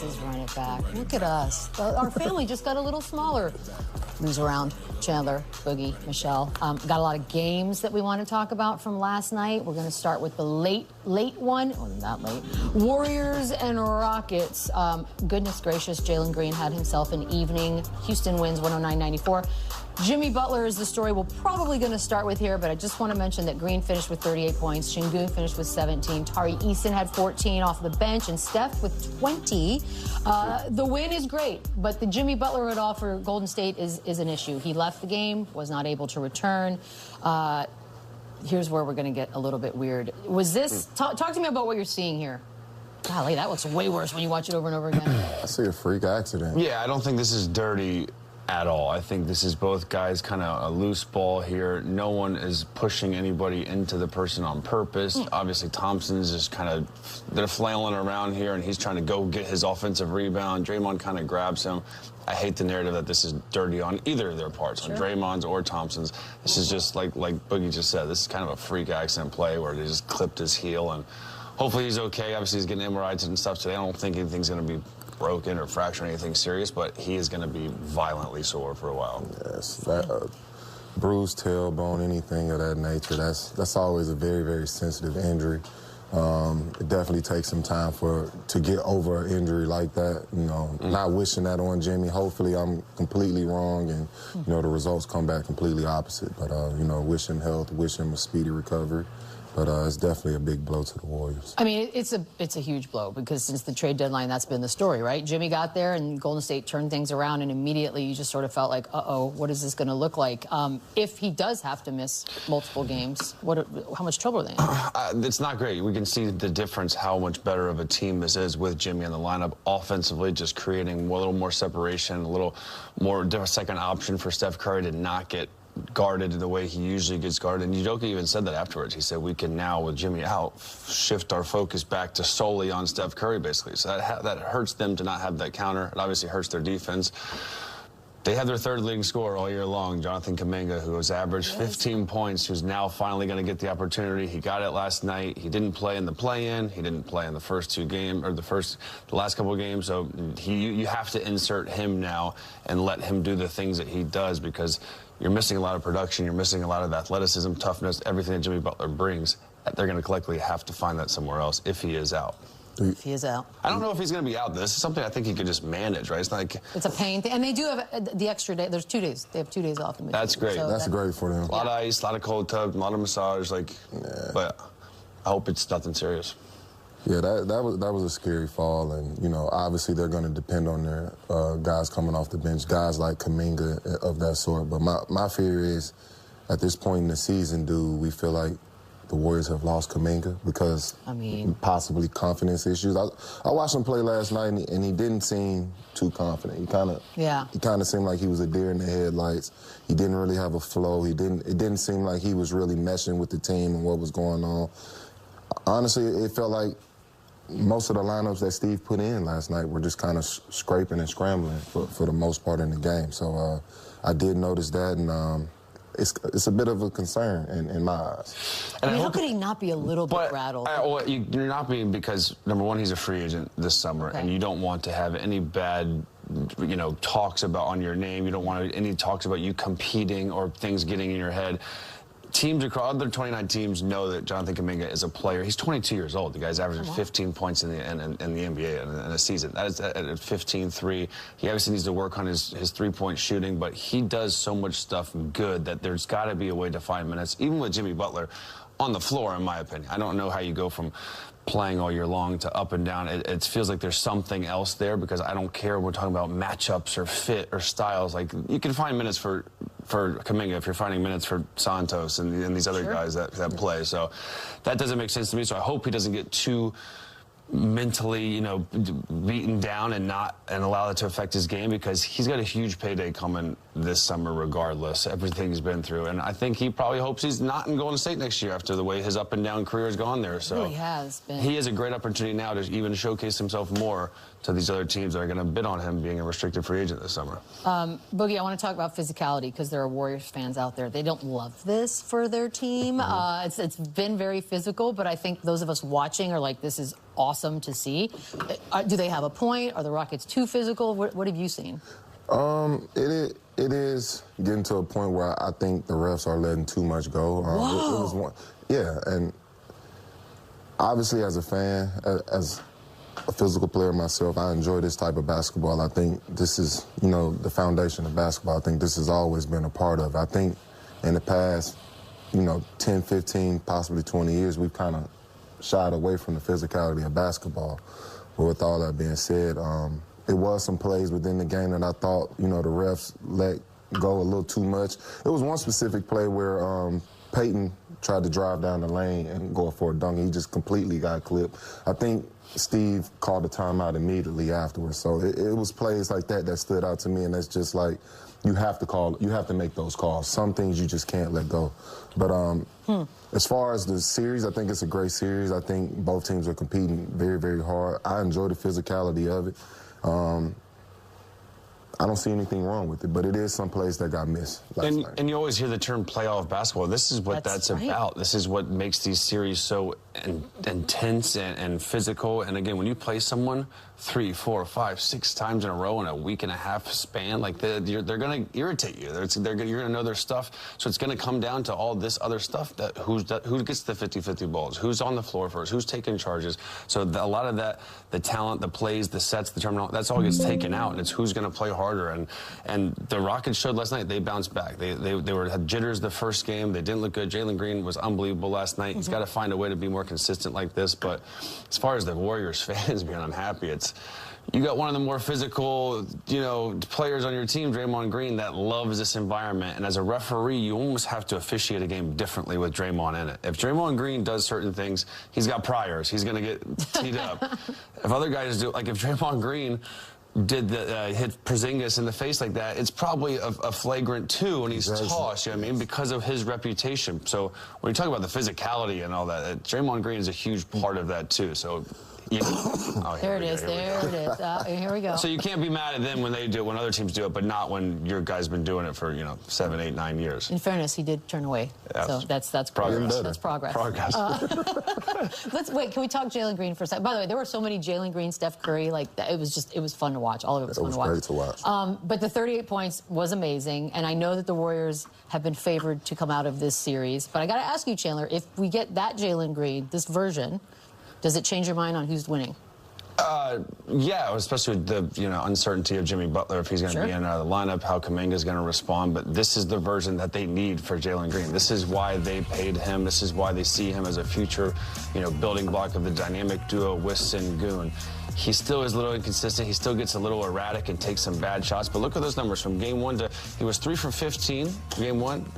Is run it back. Look at us. Our family just got a little smaller. Who's around? Chandler, Boogie, Michelle. Got a lot of games that we want to talk about from last night. We're going to start with the late one. Well, not late. Warriors and Rockets. Goodness gracious, Jalen Green had himself an evening. Houston wins 109-94. Jimmy Butler is the story we're probably going to start with here, but I just want to mention that Green finished with 38 points. Shingun finished with 17. Tari Eason had 14 off the bench, and Steph with 20. The win is great, but the Jimmy Butler at all for Golden State is an issue. He left the game, was not able to return. Here's where we're going to get a little bit weird. Was this... Talk to me about what you're seeing here. Golly, that looks way worse when you watch it over and over again. I see a freak accident. Yeah, I don't think this is dirty at all. I think this is both guys kind of a loose ball here. No one is pushing anybody into the person on purpose. Obviously, Thompson's just kind of, they're flailing around here, and he's trying to go get his offensive rebound. Draymond kind of grabs him. I hate the narrative that this is dirty on either of their parts, on Draymond's or Thompson's. This is just like Boogie just said, this is kind of a freak accident play where they just clipped his heel, and hopefully he's okay. Obviously, he's getting MRIs and stuff today. I don't think anything's going to be broken or fractured or anything serious, but he is going to be violently sore for a while. Yes, that bruised tailbone, anything of that nature, that's always a very, very sensitive injury. It definitely takes some time to get over an injury like that. You know, not wishing that on Jimmy. Hopefully I'm completely wrong and, you know, the results come back completely opposite. But, you know, wish him health, wish him a speedy recovery. But it's definitely a big blow to the Warriors. I mean, it's a huge blow because since the trade deadline, that's been the story, right? Jimmy got there and Golden State turned things around, and immediately you just sort of felt like, uh-oh, what is this going to look like? If he does have to miss multiple games, how much trouble are they in? It's not great. We can see the difference, how much better of a team this is with Jimmy in the lineup. Offensively, just creating a little more separation, a little more second option for Steph Curry to not get guarded the way he usually gets guarded. And Udoka even said that afterwards. He said, we can now, with Jimmy out, shift our focus back to solely on Steph Curry, basically. So that hurts them to not have that counter. It obviously hurts their defense. They have their third leading scorer all year long, Jonathan Kuminga, who has averaged 15 points, who's now finally going to get the opportunity. He got it last night. He didn't play in the play-in. He didn't play in the first two games, or the last couple of games. So you have to insert him now and let him do the things that he does, because you're missing a lot of production. You're missing a lot of athleticism, toughness, everything that Jimmy Butler brings. They're going to collectively have to find that somewhere else if he is out. If he is out. I don't know if he's going to be out. This is something I think he could just manage, right? It's not like... It's a pain thing. And they do have the extra day. There's 2 days. They have 2 days off in between. That's great. So that's great for them. A lot of ice, a lot of cold tub, a lot of massage, but I hope it's nothing serious. Yeah, that was a scary fall, and, you know, obviously they're going to depend on their guys coming off the bench, guys like Kuminga of that sort. But my fear is, at this point in the season, do we feel like the Warriors have lost Kuminga because possibly confidence issues? I watched him play last night, and he didn't seem too confident. He kind of seemed like he was a deer in the headlights. He didn't really have a flow. It didn't seem like he was really meshing with the team and what was going on. Honestly, it felt like most of the lineups that Steve put in last night were just kind of scraping and scrambling for the most part in the game. So I did notice that, and it's a bit of a concern in my eyes. And how could he not be a little bit rattled? Well, you're not being, because, number one, he's a free agent this summer, and you don't want to have any bad, you know, talks about on your name. You don't want any talks about you competing or things getting in your head. Teams across other 29 teams know that Jonathan Kuminga is a player. He's 22 years old. The guy's averaging 15 points in the NBA in a season. That is at 15-3. He obviously needs to work on his three-point shooting, but he does so much stuff good that there's got to be a way to find minutes, even with Jimmy Butler on the floor, in my opinion. I don't know how you go from playing all year long to up and down. It feels like there's something else there, because I don't care. We're talking about matchups or fit or styles. Like, you can find minutes for Kuminga if you're finding minutes for Santos and these other guys that play. So that doesn't make sense to me. So I hope he doesn't get too mentally, you know, beaten down and allow that to affect his game, because he's got a huge payday coming this summer regardless, everything he's been through. And I think he probably hopes he's not in Golden State next year after the way his up and down career has gone there. So it really has been. He has a great opportunity now to even showcase himself more to these other teams that are going to bid on him being a restricted free agent this summer. Boogie, I want to talk about physicality, because there are Warriors fans out there. They don't love this for their team. It's been very physical, but I think those of us watching are like, this is awesome to see. Do they have a point? Are the Rockets too physical? What have you seen? It is getting to a point where I think the refs are letting too much go. And obviously as a fan, as a physical player myself, I enjoy this type of basketball. I think this is, the foundation of basketball. I think this has always been a part of it. I think in the past, 10, 15, possibly 20 years, we've kind of shied away from the physicality of basketball. But with all that being said, it was some plays within the game that I thought, the refs let go a little too much. It was one specific play where Peyton tried to drive down the lane and go for a dunk. He just completely got clipped. I think Steve called the timeout immediately afterwards. So it was plays like that stood out to me, and that's just like, you have to make those calls. Some things you just can't let go. But as far as the series, I think it's a great series. I think both teams are competing very, very hard. I enjoy the physicality of it. I don't see anything wrong with it, but it is some place that got missed last night. And you always hear the term playoff basketball. This is what that's right. about. This is what makes these series so intense and physical. And again, when you play someone 3, 4, 5, 6 times in a row in a week and a half span, like they're going to irritate you. You're going to know their stuff. So it's going to come down to all this other stuff, who gets the 50-50 balls, who's on the floor first, who's taking charges. So a lot of that, the talent, the plays, the sets, the terminal, that's all gets taken out, and it's who's going to play harder. And the Rockets showed last night they bounced back. They had jitters the first game. They didn't look good. Jalen Green was unbelievable last night. He's got to find a way to be more consistent like this. But as far as the Warriors fans being unhappy, you got one of the more physical, players on your team, Draymond Green, that loves this environment. And as a referee, you almost have to officiate a game differently with Draymond in it. If Draymond Green does certain things, he's got priors. He's going to get teed up. If other guys do, like if Draymond Green did hit Porzingis in the face like that, it's probably a flagrant 2 and he's tossed, because of his reputation. So when you talk about the physicality and all that, Draymond Green is a huge part of that too. So there it is. Here we go. So you can't be mad at them when they do it, when other teams do it, but not when your guy's been doing it for 7, 8, 9 years. In fairness, he did turn away. So that's progress. That's progress. Let's wait. Can we talk Jalen Green for a second? By the way, there were so many Jalen Green, Steph Curry. It was fun to watch. All of it was fun to watch. It was great to watch. But the 38 points was amazing, and I know that the Warriors have been favored to come out of this series. But I got to ask you, Chandler, if we get that Jalen Green, this version, does it change your mind on who's winning? Yeah, especially with the uncertainty of Jimmy Butler, if he's going to be in the lineup, how Kuminga's going to respond. But this is the version that they need for Jalen Green. This is why they paid him. This is why they see him as a future, building block of the dynamic duo with Sengun. He still is a little inconsistent. He still gets a little erratic and takes some bad shots. But look at those numbers from game 1 to he was 3 for 15 game 1.